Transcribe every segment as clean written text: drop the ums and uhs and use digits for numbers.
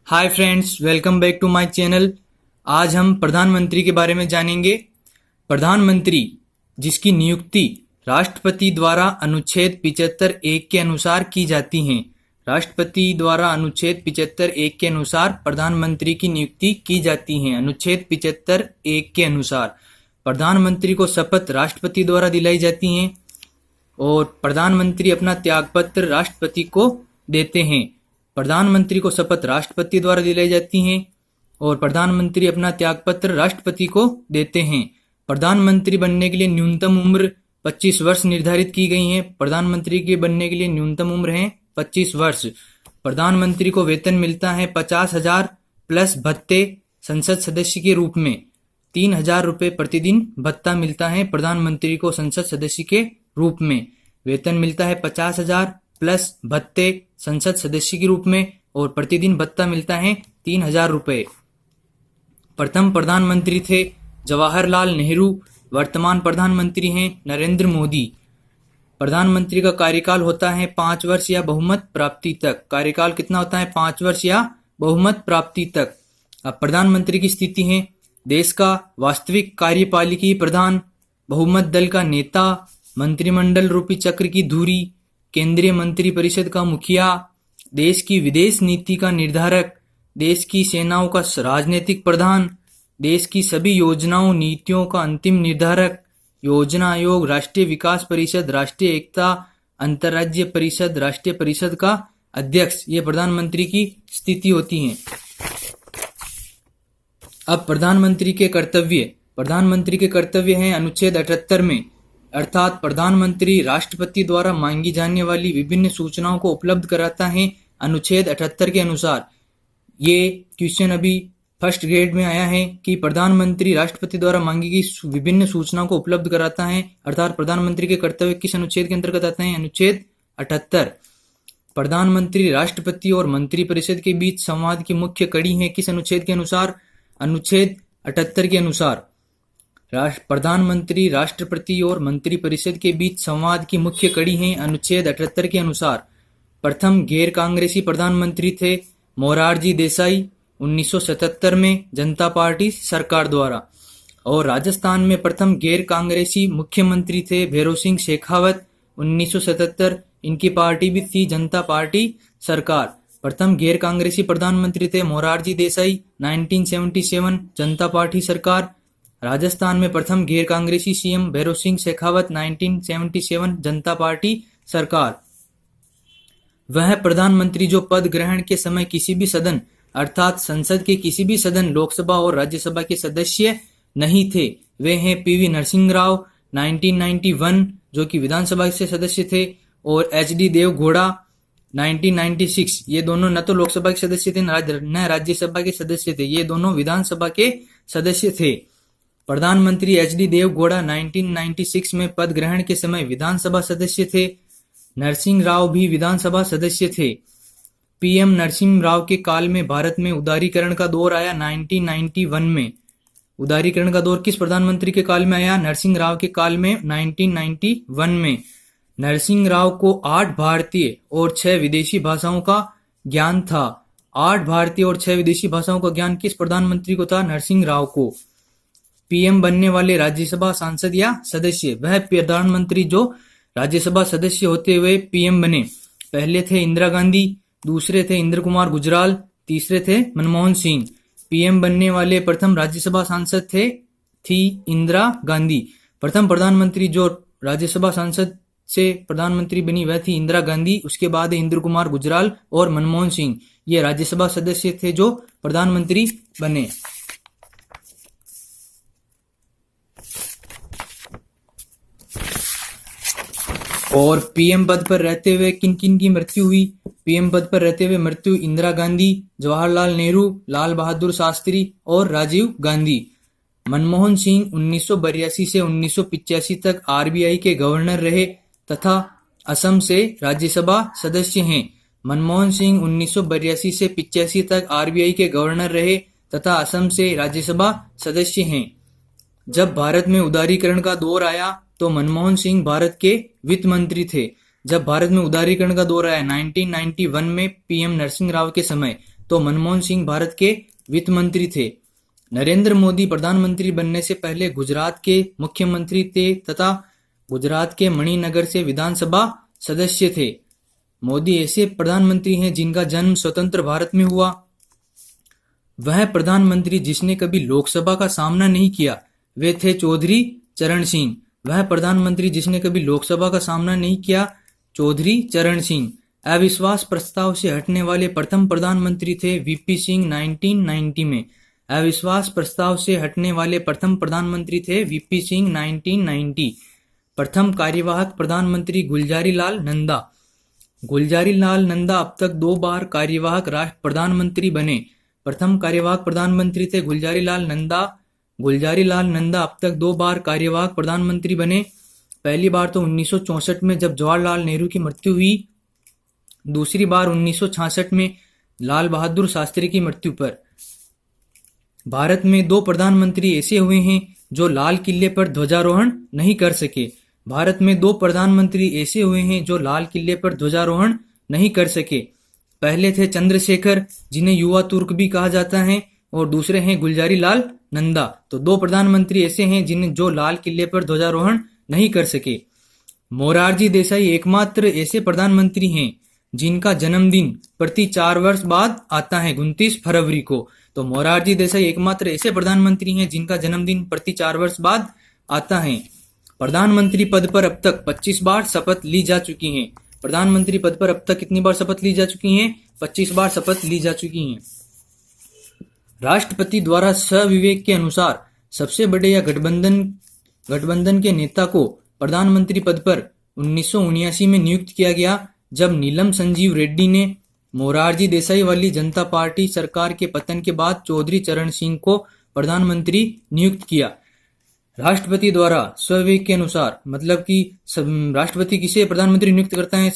Hi friends, welcome back to my channel. आज हम प्रधानमंत्री के बारे में जानेंगे। प्रधानमंत्री जिसकी नियुक्ति राष्ट्रपति द्वारा अनुच्छेद 75(1) के अनुसार की जाती हैं। राष्ट्रपति द्वारा अनुच्छेद 75(1) के अनुसार प्रधानमंत्री की नियुक्ति की जाती है। अनुच्छेद 75(1) के अनुसार प्रधानमंत्री को शपथ राष्ट्रपति द्वारा दिलाई जाती हैं और प्रधानमंत्री अपना त्यागपत्र राष्ट्रपति को देते हैं। प्रधानमंत्री को शपथ राष्ट्रपति द्वारा दिलाई जाती हैं और प्रधानमंत्री अपना त्यागपत्र राष्ट्रपति को देते हैं। प्रधानमंत्री बनने के लिए न्यूनतम उम्र 25 वर्ष निर्धारित की गई है। प्रधानमंत्री के बनने के लिए न्यूनतम उम्र है 25 वर्ष। प्रधानमंत्री को वेतन मिलता है 50,000 प्लस भत्ते संसद सदस्य के रूप में। 3,000 रुपये प्रतिदिन भत्ता मिलता है प्रधानमंत्री को संसद सदस्य के रूप में। वेतन मिलता है 50,000 प्लस भत्ते संसद सदस्य के रूप में और प्रतिदिन भत्ता मिलता है 3,000 रुपये। प्रथम प्रधानमंत्री थे जवाहरलाल नेहरू। वर्तमान प्रधानमंत्री हैं नरेंद्र मोदी। प्रधानमंत्री का कार्यकाल होता है 5 वर्ष या बहुमत प्राप्ति तक। कार्यकाल कितना होता है? 5 वर्ष या बहुमत प्राप्ति तक। अब प्रधानमंत्री की स्थिति है: देश का वास्तविक कार्यपालिकी प्रधान, बहुमत दल का नेता, मंत्रिमंडल रूपी चक्र की धुरी, केंद्रीय मंत्रिपरिषद का मुखिया, देश की विदेश नीति का निर्धारक, देश की सेनाओं का राजनीतिक प्रधान, देश की सभी योजनाओं नीतियों का अंतिम निर्धारक, योजना आयोग, राष्ट्रीय विकास परिषद, राष्ट्रीय एकता अंतर्राज्यीय परिषद, राष्ट्रीय परिषद का अध्यक्ष। ये प्रधानमंत्री की स्थिति होती है। अब प्रधानमंत्री के कर्तव्य हैं अनुच्छेद 78 में, अर्थात प्रधानमंत्री राष्ट्रपति द्वारा मांगी जाने वाली विभिन्न सूचनाओं को उपलब्ध कराता है अनुच्छेद 78 के अनुसार। ये क्वेश्चन अभी फर्स्ट ग्रेड में आया है कि प्रधानमंत्री राष्ट्रपति द्वारा मांगी गई विभिन्न सूचनाओं को उपलब्ध कराता है, अर्थात प्रधानमंत्री के कर्तव्य किस अनुच्छेद के अंतर्गत आते हैं? अनुच्छेद 78। प्रधानमंत्री राष्ट्रपति और मंत्रिपरिषद के बीच संवाद की मुख्य कड़ी है किस अनुच्छेद के अनुसार? अनुच्छेद 78 के अनुसार। प्रधानमंत्री राष्ट्रपति और मंत्रिपरिषद के बीच संवाद की मुख्य कड़ी है अनुच्छेद 78 के अनुसार। प्रथम गैर कांग्रेसी प्रधानमंत्री थे मोरारजी देसाई 1977 में जनता पार्टी सरकार द्वारा, और राजस्थान में प्रथम गैर कांग्रेसी मुख्यमंत्री थे भैरों सिंह शेखावत 1977। इनकी पार्टी भी थी जनता पार्टी सरकार। प्रथम गैर कांग्रेसी प्रधानमंत्री थे मोरारजी देसाई 1977 जनता पार्टी सरकार। राजस्थान में प्रथम गैर कांग्रेसी सीएम भैरों सिंह शेखावत 1977 जनता पार्टी सरकार। वह प्रधानमंत्री जो पद ग्रहण के समय किसी भी सदन अर्थात संसद के किसी भी सदन, लोकसभा और राज्यसभा के सदस्य नहीं थे, वे हैं पीवी नरसिंह राव 1991 जो कि विधानसभा से सदस्य थे, और एचडी देवगौड़ा 1996। ये दोनों न तो लोकसभा के सदस्य थे न राज्यसभा के सदस्य थे, ये दोनों विधानसभा के सदस्य थे। प्रधानमंत्री एचडी देवगौड़ा 1996 में पद ग्रहण के समय विधानसभा सदस्य थे। नरसिंह राव भी विधानसभा सदस्य थे। पीएम नरसिंह राव के काल में भारत में उदारीकरण का दौर आया 1991 में। उदारीकरण का दौर किस प्रधानमंत्री के काल में आया? नरसिंह राव के काल में 1991 में। नरसिंह राव को 8 भारतीय और 6 विदेशी भाषाओं का ज्ञान था। 8 भारतीय और 6 विदेशी भाषाओं का ज्ञान किस प्रधानमंत्री को था? नरसिंह राव को। पीएम बनने वाले राज्यसभा सांसद या सदस्य, वह प्रधानमंत्री जो राज्यसभा सदस्य होते हुए पीएम बने, पहले थे इंदिरा गांधी, दूसरे थे इंद्र कुमार गुजराल, तीसरे थे मनमोहन सिंह। पीएम बनने वाले प्रथम राज्यसभा सांसद थी इंदिरा गांधी। प्रथम प्रधानमंत्री जो राज्यसभा सांसद से प्रधानमंत्री बनी वह थी इंदिरा गांधी। उसके बाद इंद्र कुमार गुजराल और मनमोहन सिंह, ये राज्यसभा सदस्य थे जो प्रधानमंत्री बने। और पीएम पद पर रहते हुए किन किन की मृत्यु हुई? पीएम पद पर रहते हुए मृत्यु इंदिरा गांधी, जवाहरलाल नेहरू, लाल बहादुर शास्त्री और राजीव गांधी। मनमोहन सिंह 1982 से 1985 तक आरबीआई के गवर्नर रहे तथा असम से राज्यसभा सदस्य हैं। मनमोहन सिंह 1982 से 85 तक आरबीआई के गवर्नर रहे तथा असम से राज्यसभा सदस्य हैं। जब भारत में उदारीकरण का दौर आया तो मनमोहन सिंह भारत के वित्त मंत्री थे। जब भारत में उदारीकरण का दौर आया 1991 में पीएम नरसिंह राव के समय, तो मनमोहन सिंह भारत के वित्त मंत्री थे। नरेंद्र मोदी प्रधानमंत्री बनने से पहले गुजरात के मुख्यमंत्री थे तथा गुजरात के मणिनगर से विधानसभा सदस्य थे। मोदी ऐसे प्रधानमंत्री हैं जिनका जन्म स्वतंत्र भारत में हुआ। वह प्रधानमंत्री जिसने कभी लोकसभा का सामना नहीं किया वे थे चौधरी चरण सिंह। वह प्रधानमंत्री जिसने कभी लोकसभा का सामना नहीं किया, चौधरी चरण सिंह। अविश्वास प्रस्ताव से हटने वाले प्रथम प्रधानमंत्री थे वीपी सिंह 1990 में। अविश्वास प्रस्ताव से हटने वाले प्रथम प्रधानमंत्री थे वीपी सिंह 1990। प्रथम कार्यवाहक प्रधानमंत्री गुलजारी लाल नंदा। गुलजारी लाल नंदा अब तक 2 बार कार्यवाहक राष्ट्र प्रधानमंत्री बने। प्रथम कार्यवाहक प्रधानमंत्री थे गुलजारी लाल नंदा। गुलजारी लाल नंदा अब तक 2 बार कार्यवाहक प्रधानमंत्री बने। पहली बार तो 1964 में जब जवाहरलाल नेहरू की मृत्यु हुई, दूसरी बार 1966 में लाल बहादुर शास्त्री की मृत्यु पर। भारत में 2 प्रधानमंत्री ऐसे हुए हैं जो लाल किले पर ध्वजारोहण नहीं कर सके। भारत में 2 प्रधानमंत्री ऐसे हुए हैं जो लाल किले पर ध्वजारोहण नहीं कर सके। पहले थे चंद्रशेखर जिन्हें युवा तुर्क भी कहा जाता है, और दूसरे हैं गुलजारी लाल नंदा। तो 2 प्रधानमंत्री ऐसे हैं जिन्हें जो लाल किले पर ध्वजारोहण नहीं कर सके। मोरारजी देसाई एकमात्र ऐसे प्रधानमंत्री हैं जिनका जन्मदिन प्रति 4 वर्ष बाद आता है, 29 फरवरी को। तो मोरारजी देसाई एकमात्र ऐसे प्रधानमंत्री हैं जिनका जन्मदिन प्रति 4 वर्ष बाद आता है। प्रधानमंत्री पद पर अब तक 25 बार शपथ ली जा चुकी हैं। प्रधानमंत्री पद पर अब तक कितनी बार शपथ ली जा चुकी हैं? 25 बार शपथ ली जा चुकी हैं। राष्ट्रपति द्वारा स्वविवेक के अनुसार सबसे बड़े या गठबंधन के नेता को प्रधानमंत्री पद पर 1979 में नियुक्त किया गया, जब नीलम संजीव रेड्डी ने मोरारजी देसाई वाली जनता पार्टी सरकार के पतन के बाद चौधरी चरण सिंह को प्रधानमंत्री नियुक्त किया। राष्ट्रपति द्वारा स्वविवेक के अनुसार मतलब कि राष्ट्रपति किसे प्रधानमंत्री नियुक्त करता है?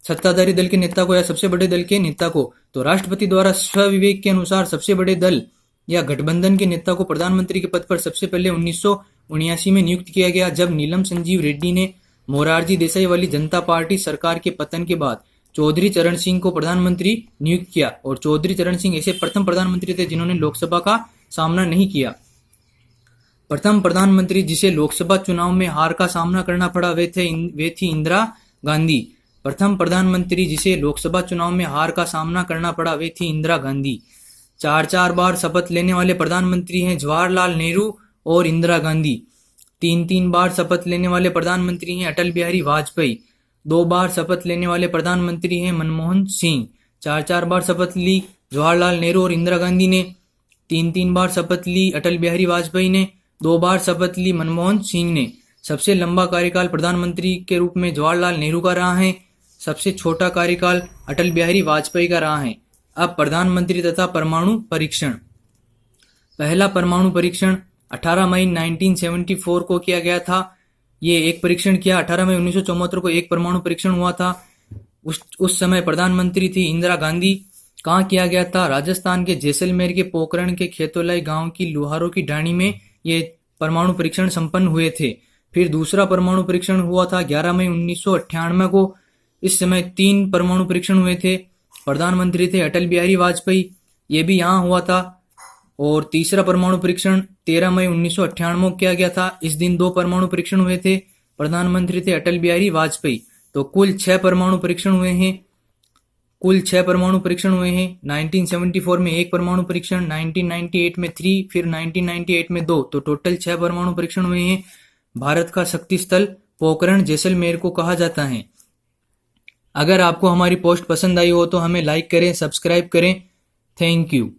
सत्ताधारी दल के नेता को या सबसे बड़े दल के नेता को। तो राष्ट्रपति द्वारा स्वविवेक के अनुसार सबसे बड़े दल या गठबंधन के नेता को प्रधानमंत्री के पद पर सबसे पहले 1979 में नियुक्त किया गया, जब नीलम संजीव रेड्डी ने मोरारजी देसाई वाली जनता पार्टी सरकार के पतन के बाद चौधरी चरण सिंह को प्रधानमंत्री नियुक्त किया। और चौधरी चरण सिंह ऐसे प्रथम प्रधानमंत्री थे जिन्होंने लोकसभा का सामना नहीं किया। प्रथम प्रधानमंत्री जिसे लोकसभा चुनाव में हार का सामना करना पड़ा वे थी इंदिरा गांधी। प्रथम प्रधानमंत्री जिसे लोकसभा चुनाव में हार का सामना करना पड़ा वे थी इंदिरा गांधी। 4 बार शपथ लेने वाले प्रधानमंत्री हैं जवाहरलाल नेहरू और इंदिरा गांधी। 3 बार शपथ लेने वाले प्रधानमंत्री हैं अटल बिहारी वाजपेयी। 2 बार शपथ लेने वाले प्रधानमंत्री हैं मनमोहन सिंह। 4 बार शपथ ली जवाहरलाल नेहरू और इंदिरा गांधी ने। 3 बार शपथ ली अटल बिहारी वाजपेयी ने। 2 बार शपथ ली मनमोहन सिंह ने। सबसे लंबा कार्यकाल प्रधानमंत्री के रूप में जवाहरलाल नेहरू का रहा है। सबसे छोटा कार्यकाल अटल बिहारी वाजपेयी का रहा है। अब प्रधानमंत्री तथा परमाणु परीक्षण। पहला परमाणु परीक्षण 18 मई 1974 को किया गया था। ये एक परीक्षण किया। 18 मई 1974 को एक परमाणु परीक्षण हुआ था। उस समय प्रधानमंत्री थी इंदिरा गांधी। कहाँ किया गया था? राजस्थान के जैसलमेर के पोखरण के खेतोलाई गांव की लुहारों की ढाणी में ये परमाणु परीक्षण संपन्न हुए थे। फिर दूसरा परमाणु परीक्षण हुआ था 11 मई 1998 को। इस समय 3 परमाणु परीक्षण हुए थे। प्रधानमंत्री थे अटल बिहारी वाजपेयी, ये भी यहाँ हुआ था। और तीसरा परमाणु परीक्षण 13 मई 1998 को किया गया था। इस दिन 2 परमाणु परीक्षण हुए थे। प्रधानमंत्री थे अटल बिहारी वाजपेयी। तो कुल 6 परमाणु परीक्षण हुए हैं। 1974 में 1 परमाणु परीक्षण, 1998 में 3, फिर 1998 में 2, तो टोटल 6 परमाणु परीक्षण हुए हैं। भारत का शक्ति स्थल पोखरण जैसलमेर को कहा जाता है। अगर आपको हमारी पोस्ट पसंद आई हो तो हमें लाइक करें, सब्सक्राइब करें। Thank you.